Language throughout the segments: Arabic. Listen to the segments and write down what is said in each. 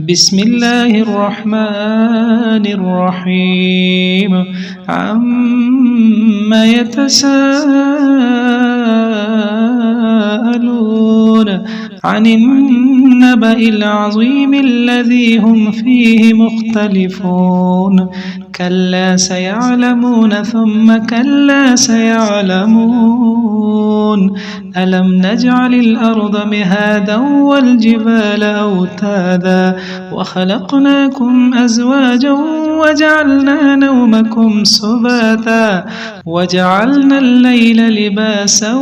بسم الله الرحمن الرحيم عما يتساءلون عن النبأ العظيم الذي هم فيه مختلفون كلا سيعلمون ثم كلا سيعلمون ألم نجعل الأرض مهادا والجبال أوتادا وخلقناكم أزواجا وجعلنا نومكم سباتا وجعلنا الليل لباسا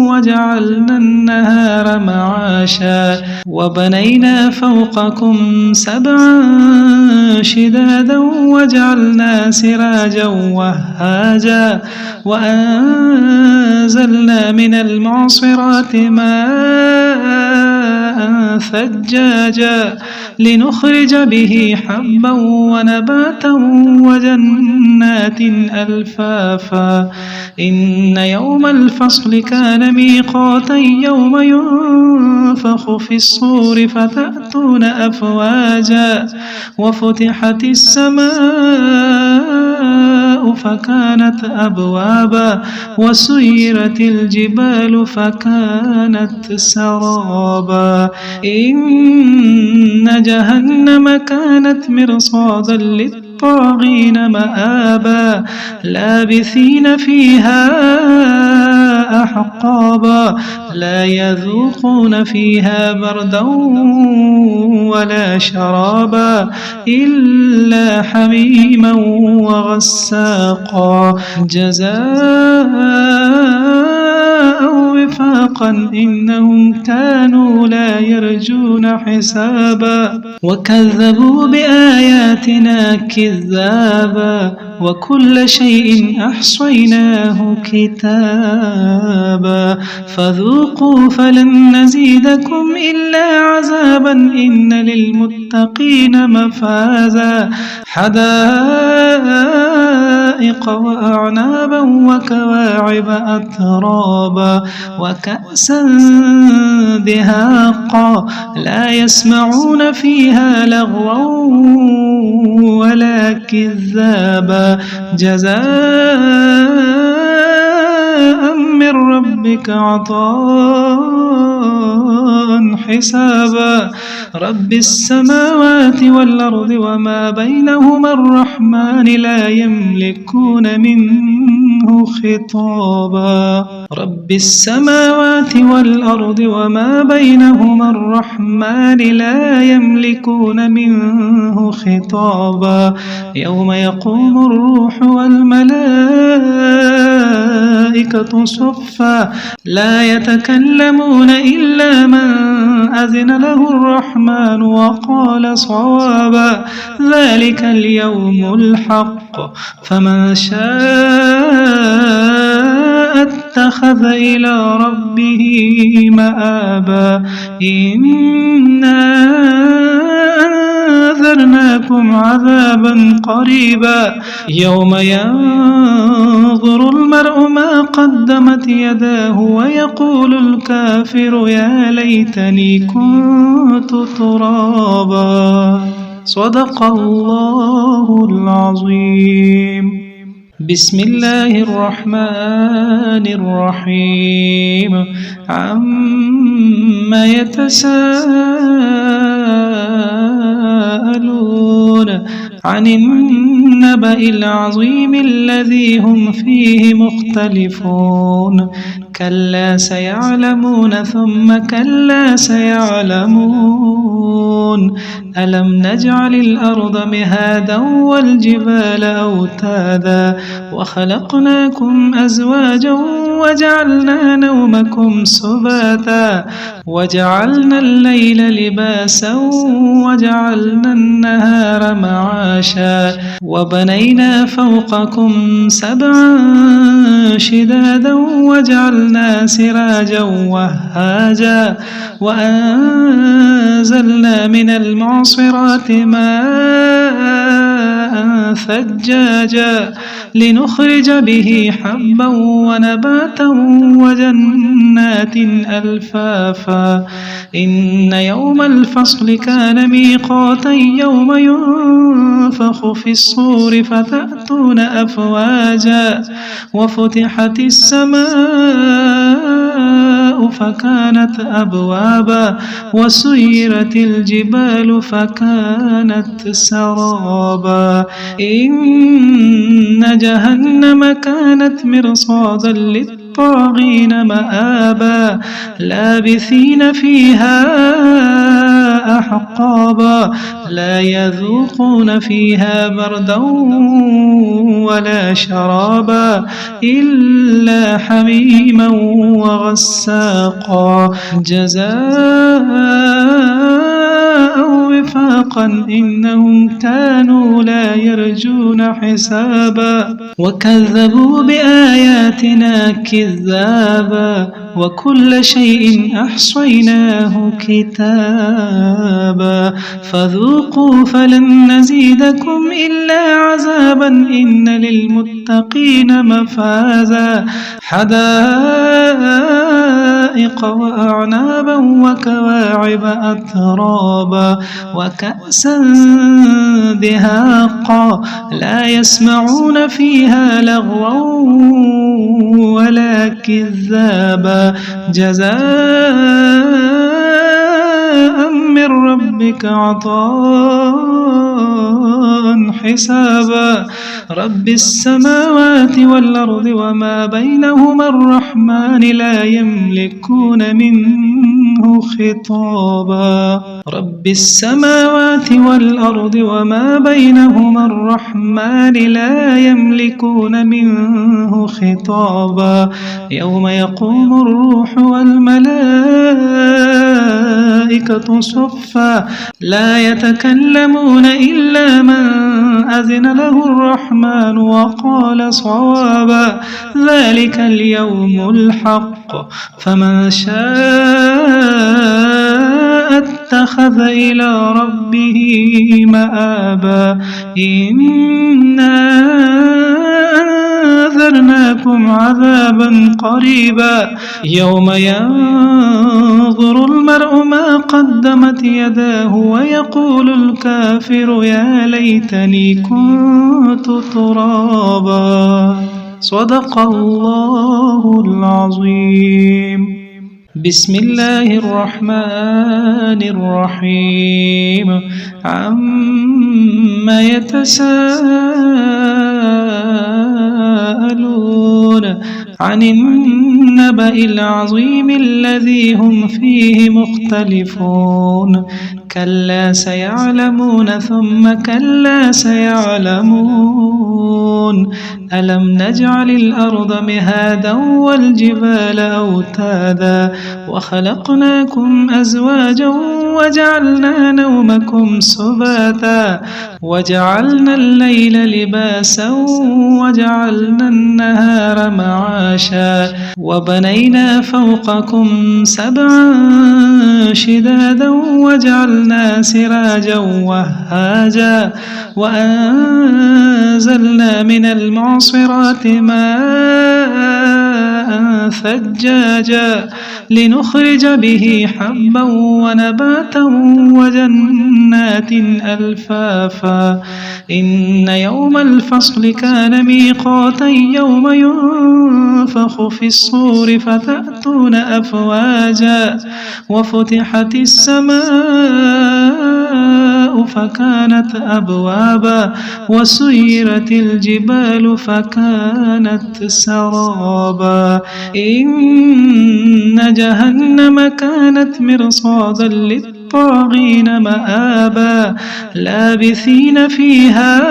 وجعلنا النهار معاشا وبنينا فوقكم سبعا شدادا وجعلنا سراجا وهاجا وأنزلنا من المعصرات ماء ثجاجا لنخرج به حبا ونباتا وجنات ألفافا إن يوم الفصل كان ميقاتا يوم ينفخ في الصور فتأتون أفواجا وفتحت السماء فكانت أبوابا وسيرت الجبال فكانت سرابا إن جهنم كانت مرصادا للطاغين مآبا لابثين فيها أحقابا لا يذوقون فيها بردا ولا شرابا إلا حميما وغساقا جزاء وفاقا إنهم كانوا لا يرجون حسابا وكذبوا بآياتنا كذابا وكل شيء أحصيناه كتابا فذوقوا فلن نزيدكم إلا عذابا إن للمتقين مفازا حدائق وأعنابا وكواعب أترابا وكأسا دهاقا لا يسمعون فيها لغوا ولا كذابا جزاء من ربك عطاء حسابا رب السماوات والأرض وما بينهما الرحمن لا يملكون منه خطابا رب السماوات والأرض وما بينهما الرحمن لا يملكون منه خطابا يوم يقوم الروح والملائكة صفا لا يتكلمون إلا من أذن له الرحمن وقال صوابا ذلك اليوم الحق فمن شاء اتخذ إلى ربه مآبا إنا أنذرناكم عذابا قريبا يوم ينظر المرء ما قدمت يداه ويقول الكافر يا ليتني كنت ترابا صدق الله العظيم بسم الله الرحمن الرحيم عما يتساءلون عن النبأ العظيم الذي هم فيه مختلفون كلا سيعلمون ثم كلا سيعلمون ألم نجعل الأرض مهادا والجبال أوتادا وخلقناكم أزواجا وجعلنا نومكم سباتا وجعلنا الليل لباسا وجعلنا النهار معاشا وبنينا فوقكم سبعا شدادا وجعلنا سراجا وهاجا وأنزلنا من المعصرات ماء ثجاجا لنخرج به حبا ونباتا وجنات ألفافا إن يوم الفصل كان ميقاتا يوم ينفخ في الصور فتأتون أفواجا وفتحت السماء فكانت أبوابا وسيرت الجبال فكانت سرابا إن جهنم كانت مرصادا للطاغين مآبا لابثين فيها أحقابا لا يذوقون فيها بردا ولا شرابا إلا حميما وغساقا جزاء وفاقا إنهم كانوا لا يرجون حسابا وكذبوا بآياتنا كذابا وكل شيء أحصيناه كتابا فذوقوا فلن نزيدكم إلا عذابا إن للمتقين مفازا حدائق وأعنابا وكواعب أترابا وكأسا دهاقا لا يسمعون فيها لغوا ولا كذابا جزاء من ربك عطاء حسابا رب السماوات والأرض وما بينهما الرحمن لا يملكون منه خطابا رب السماوات والأرض وما بينهما الرحمن لا يملكون منه خطابا يوم يقوم الروح والملائكة صفا لا يتكلمون إلا من أذن له الرحمن وقال صوابا ذلك اليوم الحق فمن شاء اتخذ إلى ربه مآبا إنا أنذرناكم عذابا قريبا يوم ينظر المرء ما قدمت يداه ويقول الكافر يا ليتني كنت ترابا صدق الله العظيم بسم الله الرحمن الرحيم عما يتساءلون عن النبأ العظيم الذي هم فيه مختلفون كلا سيعلمون ثم كلا سيعلمون ألم نجعل الأرض مهادا والجبال أوتادا وخلقناكم أزواجا وجعلنا نومكم سباتا وجعلنا الليل لباسا وجعلنا النهار معاشا وبنينا فوقكم سبعا شدادا وجعلنا سراجا وهاجا وأنزلنا من المعصرات ماء ثجاجا لنخرج به حبا ونباتا وجنات ألفافا إن يوم الفصل كان ميقاتا يوم ينفخ في الصور فتأتون أفواجا وفتحت السماء فكانت أبوابا وسيرت الجبال فكانت سرابا إن جهنم كانت مرصادا للطاغين مآبا لابثين فيها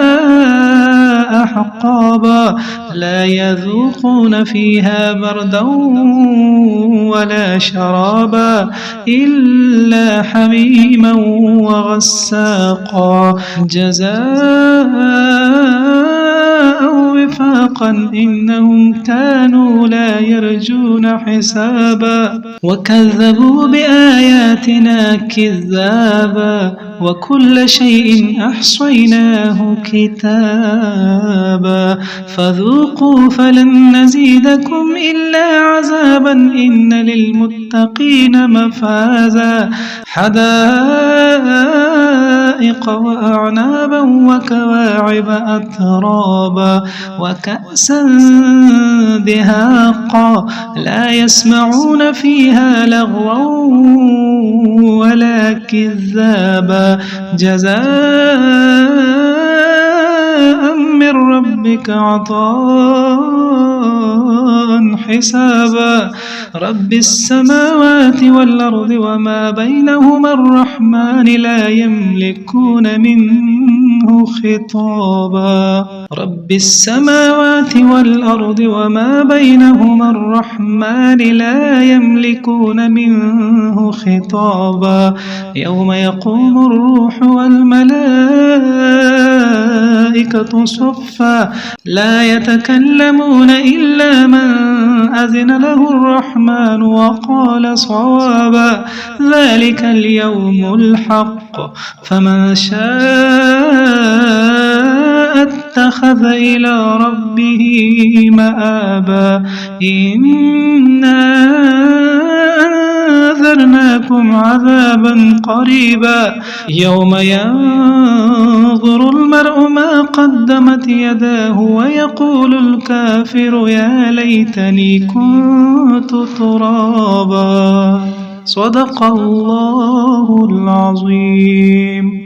أحقابا لا يذوقون فيها بردا ولا شرابا إلا حميما وغساقا جزاء وفاقا إنهم كانوا لا يرجون حسابا وكذبوا بآياتنا كذابا وكل شيء أحصيناه كتابا فذوقوا فلن نزيدكم إلا عذابا إن للمتقين مفازا حدائق وأعنابا وكواعب أترابا وكأسا دهاقا لا يسمعون فيها لغوا ولا كذابا جزاء من ربك عطاء حسابا رب السماوات والأرض وما بينهما الرحمن لا يملكون منه خطابا رب السماوات والأرض وما بينهما الرحمن لا يملكون منه خطابا يوم يقوم الروح والملائكة صفا لا يتكلمون إلا من أذن له الرحمن وقال صوابا ذلك اليوم الحق فمن شاء اتخذ إلى ربه مآبا إنا أنذرناكم عذابا قريبا يوم ينظر المرء ما قدمت يداه ويقول الكافر يا ليتني كنت ترابا صدق الله العظيم.